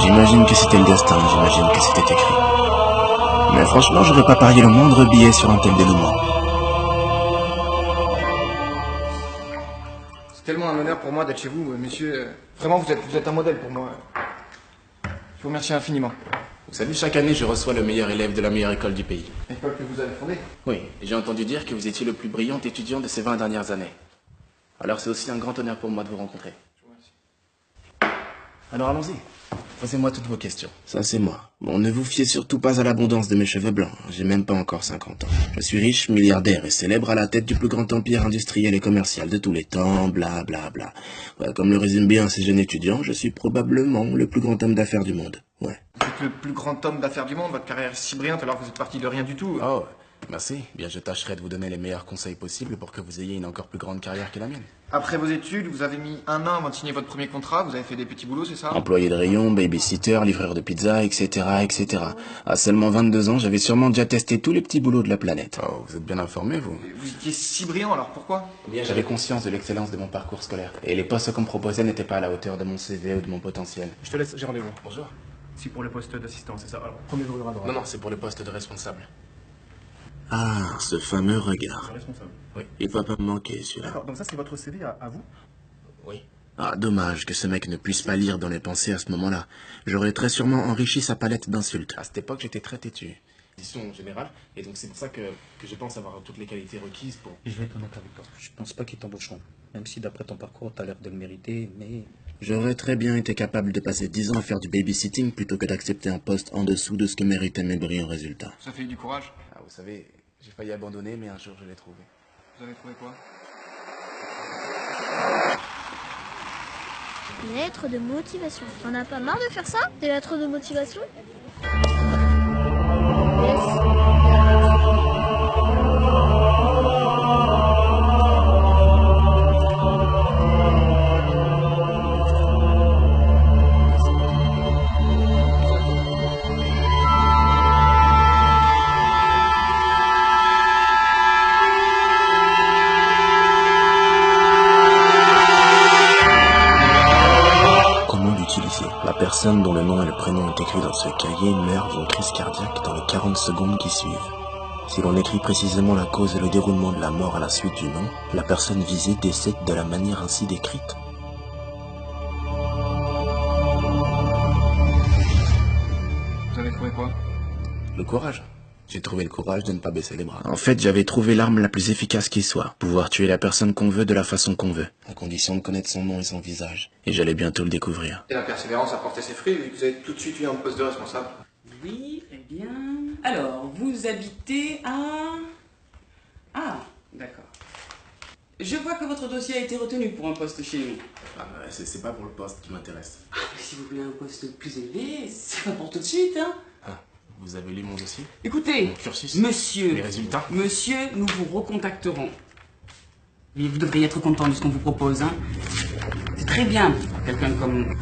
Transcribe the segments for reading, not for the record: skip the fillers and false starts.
J'imagine que c'était le destin, j'imagine que c'était écrit. Mais franchement, j'aurais pas parié le moindre billet sur un tel dénouement. C'est tellement un honneur pour moi d'être chez vous, monsieur. Vraiment, vous êtes un modèle pour moi. Je vous remercie infiniment. Vous savez, chaque année, je reçois le meilleur élève de la meilleure école du pays. L'école que vous avez fondée? Oui, et j'ai entendu dire que vous étiez le plus brillant étudiant de ces 20 dernières années. Alors c'est aussi un grand honneur pour moi de vous rencontrer. Je vous remercie. Alors allons-y. Posez-moi toutes vos questions. Ça c'est moi. Bon, ne vous fiez surtout pas à l'abondance de mes cheveux blancs. J'ai même pas encore 50 ans. Je suis riche, milliardaire et célèbre à la tête du plus grand empire industriel et commercial de tous les temps, bla bla bla. Ouais, comme le résume bien ces jeunes étudiants, je suis probablement le plus grand homme d'affaires du monde. Ouais. Vous êtes le plus grand homme d'affaires du monde, votre carrière est si brillante alors que vous êtes parti de rien du tout. Oh, merci. Bien, je tâcherai de vous donner les meilleurs conseils possibles pour que vous ayez une encore plus grande carrière que la mienne. Après vos études, vous avez mis 1 an avant de signer votre premier contrat, vous avez fait des petits boulots, c'est ça? Employé de rayon, babysitter, livreur de pizza, etc., etc. À seulement 22 ans, j'avais sûrement déjà testé tous les petits boulots de la planète. Oh, vous êtes bien informé, vous? Vous étiez si brillant, alors pourquoi? Eh bien, j'avais conscience de l'excellence de mon parcours scolaire. Et les postes qu'on me proposait n'étaient pas à la hauteur de mon CV ou de mon potentiel. Je te laisse, j'ai rendez-vous. Bonjour. Si pour le poste d'assistant, c'est ça. Alors, premier jour à droite. Non, c'est pour le poste de responsable. Ah, ce fameux regard. Responsable. Oui. Il va pas me manquer, celui-là. D'accord, donc ça c'est votre CV à vous? Oui. Ah, dommage que ce mec ne puisse pas lire dans les pensées à ce moment-là. J'aurais très sûrement enrichi sa palette d'insultes. À cette époque, j'étais très têtu. Position générale, et donc c'est pour ça que je pense avoir toutes les qualités requises pour... Je vais être honnête avec toi. Je pense pas qu'ils t'embaucheront. Même si d'après ton parcours, t'as l'air de le mériter, mais... J'aurais très bien été capable de passer 10 ans à faire du babysitting plutôt que d'accepter un poste en dessous de ce que méritaient mes brillants résultats. Ça fait du courage. Ah, vous savez, j'ai failli abandonner, mais un jour je l'ai trouvé. Vous avez trouvé quoi? Lettre de motivation. T'en as pas marre de faire ça? Des lettres de motivation? La personne dont le nom et le prénom est écrit dans ce cahier meurt d'une crise cardiaque dans les 40 secondes qui suivent. Si l'on écrit précisément la cause et le déroulement de la mort à la suite du nom, la personne visée décède de la manière ainsi décrite. Vous avez trouvé quoi? Le courage. J'ai trouvé le courage de ne pas baisser les bras. En fait, j'avais trouvé l'arme la plus efficace qui soit. Pouvoir tuer la personne qu'on veut de la façon qu'on veut. À condition de connaître son nom et son visage. Et j'allais bientôt le découvrir. Et la persévérance a porté ses fruits, et vous avez tout de suite eu un poste de responsable. Oui, très bien. Alors, vous habitez à... Ah, d'accord. Je vois que votre dossier a été retenu pour un poste chez nous. Ah, c'est pas pour le poste qui m'intéresse. Ah, mais si vous voulez un poste plus élevé, c'est pas pour tout de suite, hein. Ah, vous avez lu mon dossier? Écoutez, Mon cursus? monsieur, Mes résultats? monsieur, nous vous recontacterons. Et vous devriez être content de ce qu'on vous propose, hein. C'est très bien, quelqu'un comme...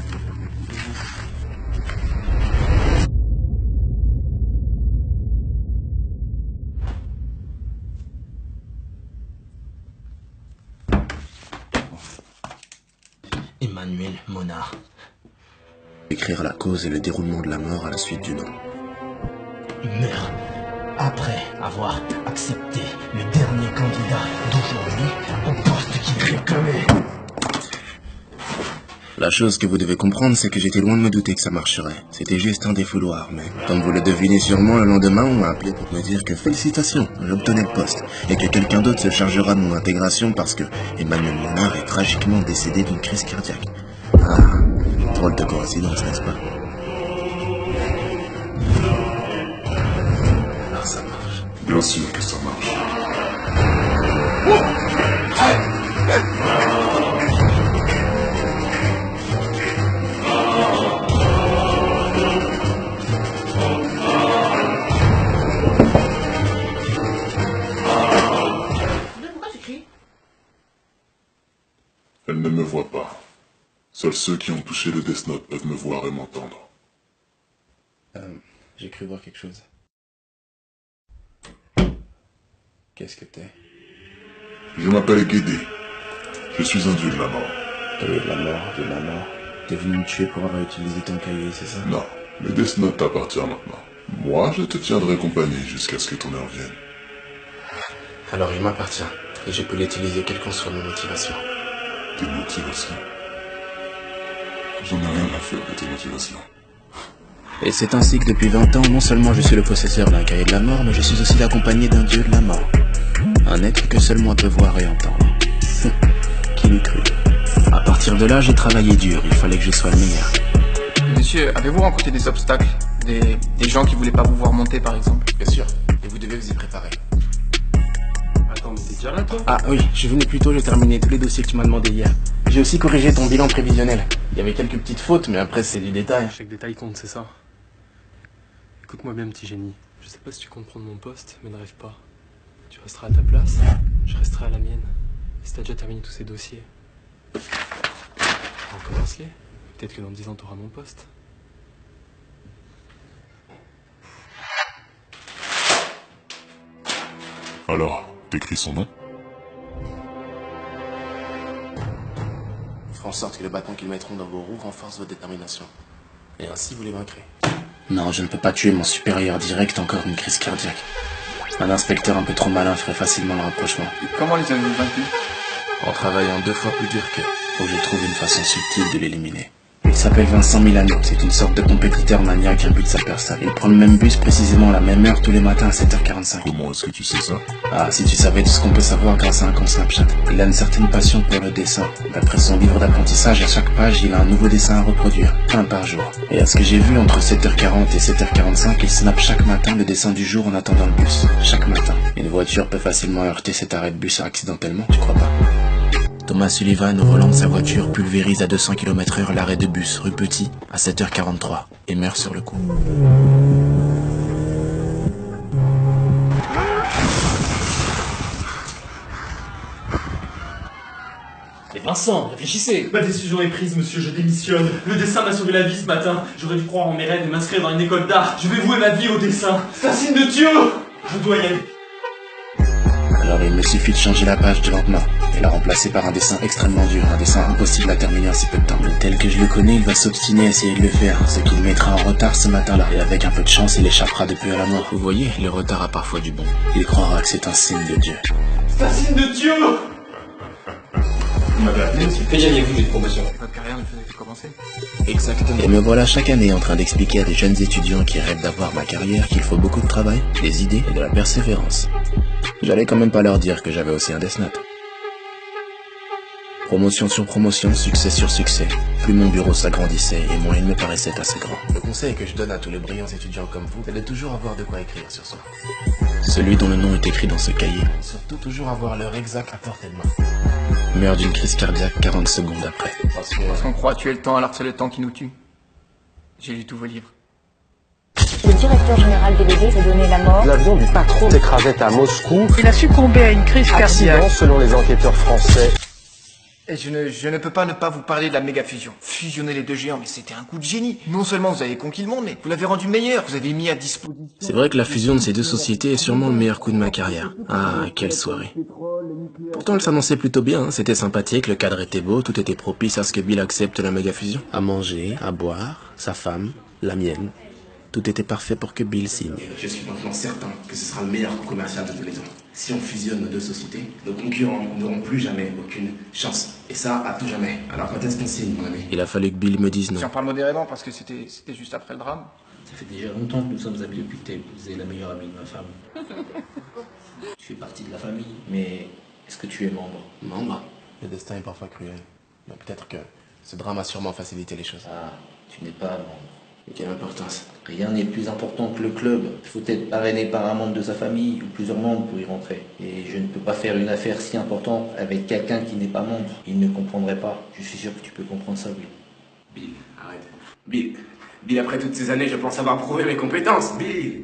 Emmanuel Monard. Écrire la cause et le déroulement de la mort à la suite du nom. Meurt après avoir accepté le dernier candidat d'aujourd'hui au poste qu'il réclamait. La chose que vous devez comprendre, c'est que j'étais loin de me douter que ça marcherait. C'était juste un défouloir, mais comme vous le devinez sûrement, le lendemain, on m'a appelé pour me dire que félicitations, j'obtenais le poste, et que quelqu'un d'autre se chargera de mon intégration parce que Emmanuel Monard est tragiquement décédé d'une crise cardiaque. Ah, drôle de coïncidence, n'est-ce pas? Ah, ça marche. Bien sûr que ça marche. Pourquoi tu cries? Elle ne me voit pas. Seuls ceux qui ont touché le Death Note peuvent me voir et m'entendre. J'ai cru voir quelque chose. Qu'est-ce que t'es? Je m'appelle Guédé. Je suis un dieu de la mort. De la mort, de la mort. T'es venu me tuer pour avoir utilisé ton cahier, c'est ça? Non, le Death Note t'appartient maintenant. Moi, je te tiendrai compagnie jusqu'à ce que ton heure vienne. Alors il m'appartient, et je peux l'utiliser quelle qu'en soit mes motivations. Tes motivations? J'en ai rien à faire de tes motivations. Et c'est ainsi que depuis 20 ans, non seulement je suis le possesseur d'un cahier de la mort, mais je suis aussi l'accompagné d'un dieu de la mort. Un être que seul moi peux voir et entendre. Qui l'eût cru? À partir de là, j'ai travaillé dur, il fallait que je sois le meilleur. Monsieur, avez-vous rencontré des obstacles? Des gens qui voulaient pas vous voir monter, par exemple? Bien sûr, et vous devez vous y préparer. Attends, mais t'es déjà là, toi? Ah oui, je venais plus tôt, j'ai terminé tous les dossiers que tu m'as demandé hier. J'ai aussi corrigé ton bilan prévisionnel. Il y avait quelques petites fautes, mais après c'est du détail. Chaque détail compte, c'est ça. Écoute-moi bien, petit génie. Je sais pas si tu comptes prendre mon poste, mais ne rêve pas. Tu resteras à ta place, je resterai à la mienne. Et si t'as déjà terminé tous ces dossiers, recommence-les. Peut-être que dans 10 ans, t'auras mon poste. Alors, t'écris son nom? Faire en sorte que le bâton qu'ils mettront dans vos roues renforce votre détermination. Et ainsi vous les vaincrez. Non, je ne peux pas tuer mon supérieur direct encore d'une crise cardiaque. Un inspecteur un peu trop malin ferait facilement le rapprochement. Et comment les avez-vous vaincus? En travaillant 2 fois plus dur qu'eux, faut que je trouve une façon subtile de l'éliminer. Il s'appelle Vincent Milano, c'est une sorte de compétiteur maniaque imbu de sa personne. Il prend le même bus précisément à la même heure tous les matins à 7h45. Comment est-ce que tu sais ça? Ah, si tu savais tout ce qu'on peut savoir grâce à un compte Snapchat. Il a une certaine passion pour le dessin. D'après son livre d'apprentissage, à chaque page, il a un nouveau dessin à reproduire, un par jour. Et à ce que j'ai vu, entre 7h40 et 7h45, il snappe chaque matin le dessin du jour en attendant le bus. Chaque matin. Une voiture peut facilement heurter cet arrêt de bus accidentellement, tu crois pas? Thomas Sullivan, au volant de sa voiture, pulvérise à 200 km/h l'arrêt de bus rue Petit à 7h43 et meurt sur le coup. Mais Vincent, réfléchissez. Ma décision est prise, monsieur, je démissionne. Le dessin m'a sauvé la vie ce matin. J'aurais dû croire en mes rêves et m'inscrire dans une école d'art. Je vais vouer ma vie au dessin. C'est un signe de Dieu. Je dois y aller. Alors il me suffit de changer la page de lentement et la remplacer par un dessin extrêmement dur, un dessin impossible à terminer en si peu de temps. Mais tel que je le connais, il va s'obstiner à essayer de le faire, ce qui le mettra en retard ce matin-là. Et avec un peu de chance, il échappera de peu à la mort. Vous voyez, le retard a parfois du bon. Il croira que c'est un signe de Dieu. C'est un signe de Dieu. Vous m'avez appelé aussi. Que gagnez-vous d'une promotion? Votre carrière ne faisait que commencer. Exactement. Et me voilà chaque année en train d'expliquer à des jeunes étudiants qui rêvent d'avoir ma carrière qu'il faut beaucoup de travail, des idées et de la persévérance. J'allais quand même pas leur dire que j'avais aussi un Death Note. Promotion sur promotion, succès sur succès. Plus mon bureau s'agrandissait et moins il me paraissait assez grand. Le conseil que je donne à tous les brillants étudiants comme vous, c'est de toujours avoir de quoi écrire sur soi. Celui dont le nom est écrit dans ce cahier. Surtout toujours avoir l'heure exacte à portée de main. Meurt d'une crise cardiaque 40 secondes après. Parce qu'on croit tuer le temps alors que c'est le temps qui nous tue. J'ai lu tous vos livres. Le directeur général délégué s'est donné la mort. L'avion du patron s'écrasait à Moscou. Il a succombé à une crise cardiaque. Accident selon les enquêteurs français. Et je ne peux pas ne pas vous parler de la méga fusion. Fusionner les deux géants, mais c'était un coup de génie. Non seulement vous avez conquis le monde, mais vous l'avez rendu meilleur. Vous avez mis à disposition... C'est vrai que la fusion de ces deux sociétés est sûrement le meilleur coup de ma carrière. Ah, quelle soirée. Pourtant elle s'annonçait plutôt bien, hein. C'était sympathique, le cadre était beau, tout était propice à ce que Bill accepte la méga fusion. À manger, à boire, sa femme, la mienne. Tout était parfait pour que Bill signe. Je suis maintenant certain que ce sera le meilleur coup commercial de tous les temps. Si on fusionne nos deux sociétés, nos concurrents n'auront plus jamais aucune chance. Et ça, à tout jamais. Alors quand est-ce qu'on signe, mon ami? Il a fallu que Bill me dise non. J'en parle modérément parce que c'était juste après le drame. Ça fait déjà longtemps que nous sommes amis depuis que t'as épousé la meilleure amie de ma femme. Tu fais partie de la famille, mais est-ce que tu es membre? Membre? Le destin est parfois cruel. Mais peut-être que ce drame a sûrement facilité les choses. Ah, tu n'es pas membre. Mais quelle importance? Rien n'est plus important que le club. Il faut être parrainé par un membre de sa famille ou plusieurs membres pour y rentrer. Et je ne peux pas faire une affaire si importante avec quelqu'un qui n'est pas membre. Il ne comprendrait pas. Je suis sûr que tu peux comprendre ça, Will. Bill, arrête. Bill, après toutes ces années, je pense avoir prouvé mes compétences. Bill!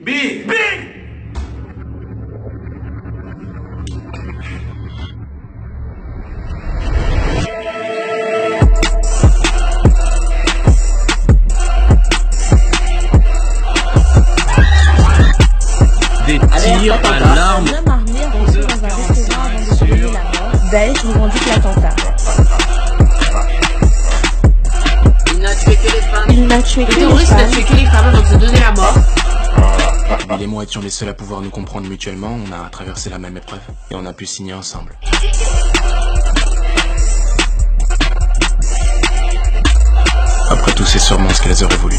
Tirs à l'arme. Un homme armé a reçu dans un restaurant avant de se donner la mort. Belge revendique l'attentat. Il n'a tué que les terroriste n'a tué que les femmes avant de se donner la mort. Bill et moi étions les seuls à pouvoir nous comprendre mutuellement, on a traversé la même épreuve et on a pu signer ensemble. Après tout, c'est sûrement ce qu'elles auraient voulu.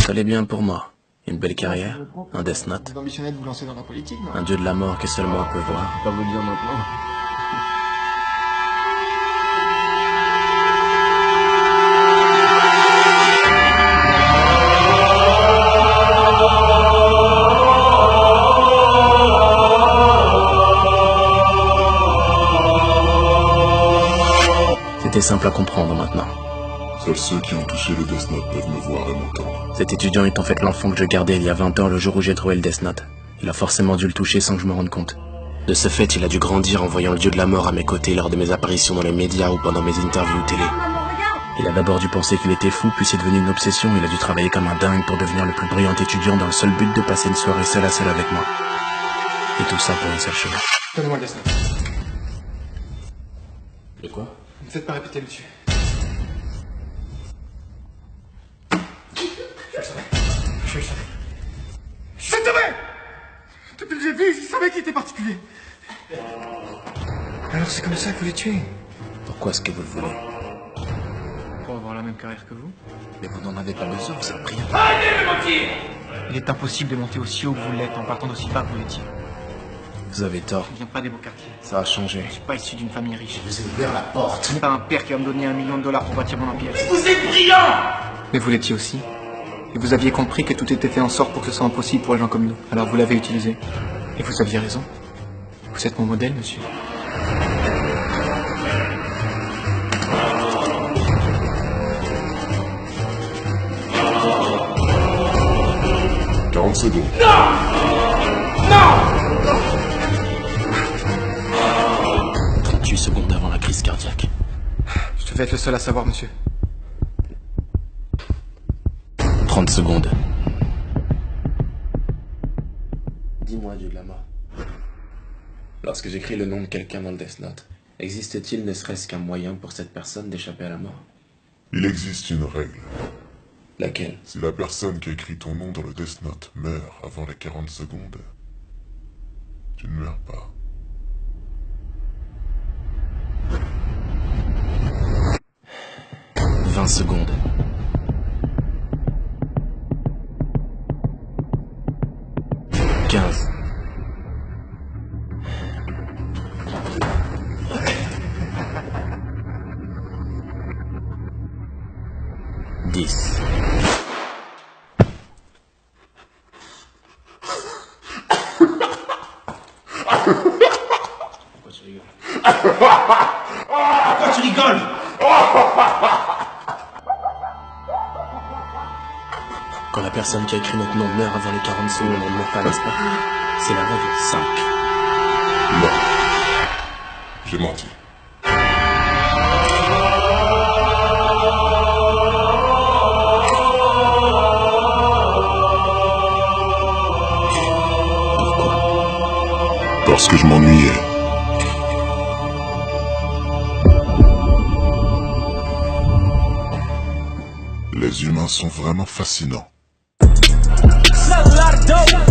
Ça allait bien pour moi. Une belle carrière, un Death Note, Vous ambitionnez de vous lancer dans la politique, non? un dieu de la mort que seul moi peut voir. Pas vous le dire maintenant. C'était simple à comprendre maintenant. Seuls ceux qui ont touché le Death Note peuvent me voir et m'entendre. Cet étudiant est en fait l'enfant que je gardais il y a 20 ans le jour où j'ai trouvé le Death Note. Il a forcément dû le toucher sans que je me rende compte. De ce fait, il a dû grandir en voyant le dieu de la mort à mes côtés lors de mes apparitions dans les médias ou pendant mes interviews télé. Il a d'abord dû penser qu'il était fou, puis c'est devenu une obsession. Il a dû travailler comme un dingue pour devenir le plus brillant étudiant dans le seul but de passer une soirée seul à seul avec moi. Et tout ça pour une seule chose. Donnez-moi le Death Note. De quoi? Ne me faites pas répéter, monsieur. Je le savais. Je le savais. Depuis que j'ai vu, je savais qu'il était particulier. Alors c'est comme ça que vous les tuez? Pourquoi est-ce que vous le voulez? Pour avoir la même carrière que vous? Mais vous n'en avez pas besoin, vous êtes brillant. Il est impossible de monter aussi haut que vous l'êtes en partant d'aussi bas que vous l'étiez. Vous avez tort. Je ne viens pas des beaux quartiers. Ça a changé. Je ne suis pas issu d'une famille riche. Je vous ai ouvert la porte. Ce n'est pas un père qui va me donner $1 million pour bâtir mon empire. Vous êtes brillant! Mais vous l'étiez aussi. Et vous aviez compris que tout était fait en sorte pour que ce soit impossible pour les gens comme nous. Alors vous l'avez utilisé. Et vous aviez raison. Vous êtes mon modèle, monsieur. « 40 secondes. Non! Non! 38 secondes avant la crise cardiaque. Je devais être le seul à savoir, monsieur. 30 secondes. Dis-moi, dieu de la mort. Lorsque j'écris le nom de quelqu'un dans le Death Note, existe-t-il ne serait-ce qu'un moyen pour cette personne d'échapper à la mort? Il existe une règle. Laquelle? Si la personne qui a écrit ton nom dans le Death Note meurt avant les 40 secondes, tu ne meurs pas. « 20 secondes. 15. 10. Pourquoi tu rigoles? Pourquoi tu rigoles? Quand la personne qui a écrit notre nom meurt avant les 40 secondes, on ne meurt pas, n'est-ce pas? C'est la règle 5. Non. J'ai menti. Pourquoi? Parce que je m'ennuyais. Les humains sont vraiment fascinants. Sell a lot of dope.